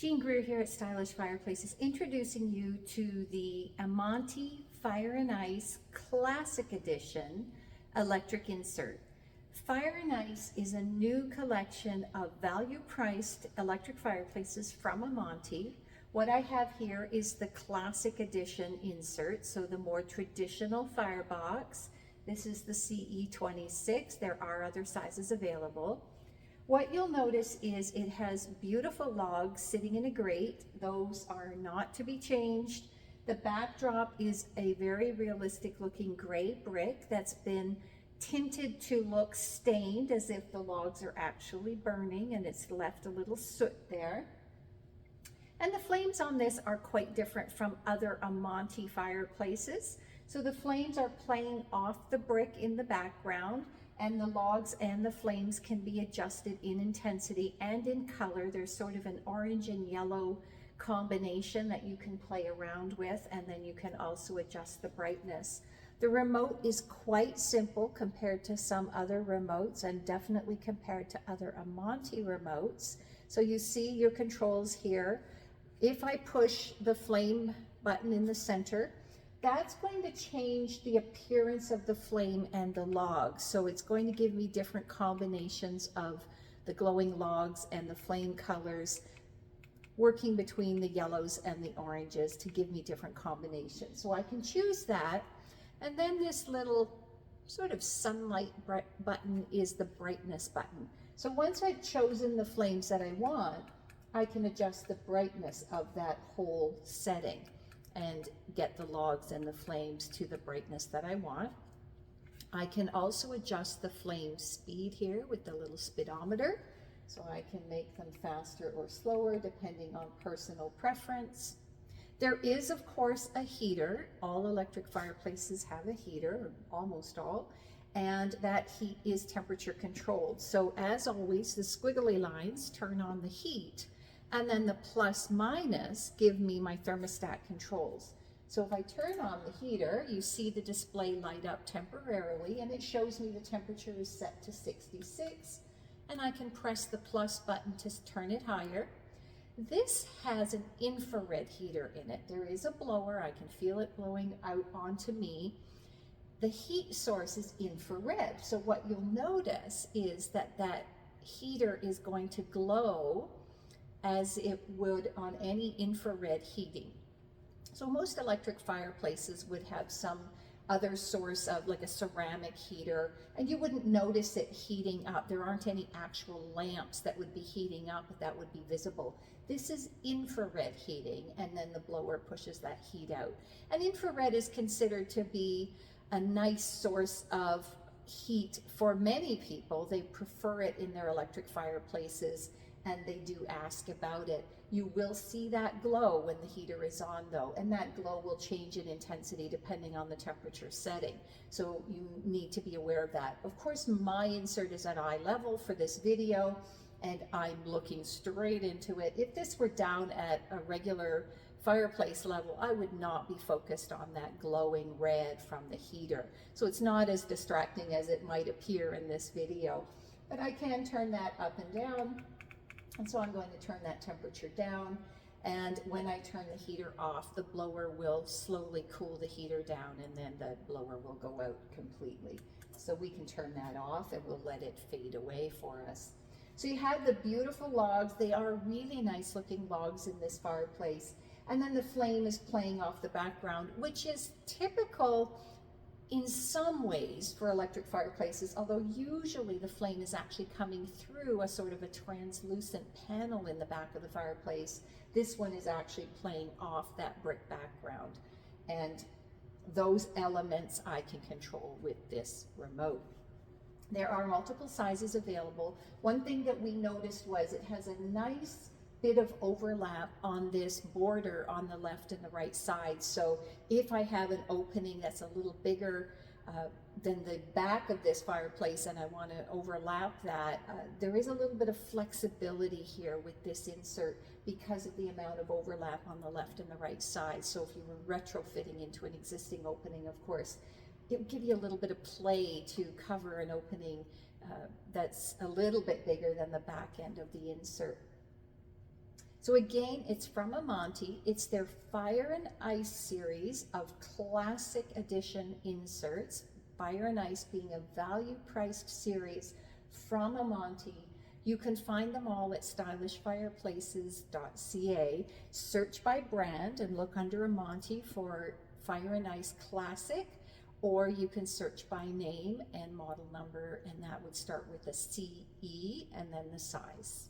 Jean Greer here at Stylish Fireplaces, introducing you to the Amantii Fire and Ice Classic Edition electric insert. Fire and Ice is a new collection of value-priced electric fireplaces from Amantii. What I have here is the Classic Edition insert, so the more traditional firebox. This is the CE26. There are other sizes available. What you'll notice is it has beautiful logs sitting in a grate. Those are not to be changed. The backdrop is a very realistic looking gray brick that's been tinted to look stained as if the logs are actually burning, and it's left a little soot there. And the flames on this are quite different from other Amantii fireplaces. So the flames are playing off the brick in the background, and the logs and the flames can be adjusted in intensity and in color. There's sort of an orange and yellow combination that you can play around with, and then you can also adjust the brightness. The remote is quite simple compared to some other remotes, and definitely compared to other Amantii remotes. So you see your controls here. If I push the flame button in the center, that's going to change the appearance of the flame and the logs. So it's going to give me different combinations of the glowing logs and the flame colors, working between the yellows and the oranges to give me different combinations. So I can choose that. And then this little sort of sunlight button is the brightness button. So once I've chosen the flames that I want, I can adjust the brightness of that whole setting and get the logs and the flames to the brightness that I want. I can also adjust the flame speed here with the little speedometer, so I can make them faster or slower depending on personal preference. There is, of course, a heater. All electric fireplaces have a heater, or almost all, and that heat is temperature controlled. So as always, the squiggly lines turn on the heat, and then the plus minus give me my thermostat controls. So if I turn on the heater, you see the display light up temporarily, and it shows me the temperature is set to 66, and I can press the plus button to turn it higher. This has an infrared heater in it. There is a blower. I can feel it blowing out onto me. The heat source is infrared. So what you'll notice is that that heater is going to glow as it would on any infrared heating. So most electric fireplaces would have some other source of, like a ceramic heater, and you wouldn't notice it heating up. There aren't any actual lamps that would be heating up that would be visible. This is infrared heating, and then the blower pushes that heat out. And infrared is considered to be a nice source of heat for many people. They prefer it in their electric fireplaces, and they do ask about it. You will see that glow when the heater is on though, and that glow will change in intensity depending on the temperature setting. So you need to be aware of that. Of course, my insert is at eye level for this video, and I'm looking straight into it. If this were down at a regular fireplace level, I would not be focused on that glowing red from the heater. So it's not as distracting as it might appear in this video, but I can turn that up and down. And so I'm going to turn that temperature down, and when I turn the heater off, the blower will slowly cool the heater down, and then the blower will go out completely. So we can turn that off, and we'll let it fade away for us. So you have the beautiful logs. They are really nice looking logs in this fireplace. And then the flame is playing off the background, which is typical in some ways for electric fireplaces, although usually the flame is actually coming through a sort of a translucent panel in the back of the fireplace. This one is actually playing off that brick background, and those elements I can control with this remote. There are multiple sizes available. One thing that we noticed was it has a nice bit of overlap on this border on the left and the right side. So if I have an opening that's a little bigger than the back of this fireplace and I want to overlap that, there is a little bit of flexibility here with this insert because of the amount of overlap on the left and the right side. So if you were retrofitting into an existing opening, of course, it would give you a little bit of play to cover an opening that's a little bit bigger than the back end of the insert. So again, it's from Amantii. It's their Fire and Ice series of classic edition inserts. Fire and Ice being a value-priced series from Amantii. You can find them all at stylishfireplaces.ca. Search by brand and look under Amantii for Fire and Ice Classic, or you can search by name and model number, and that would start with a CE and then the size.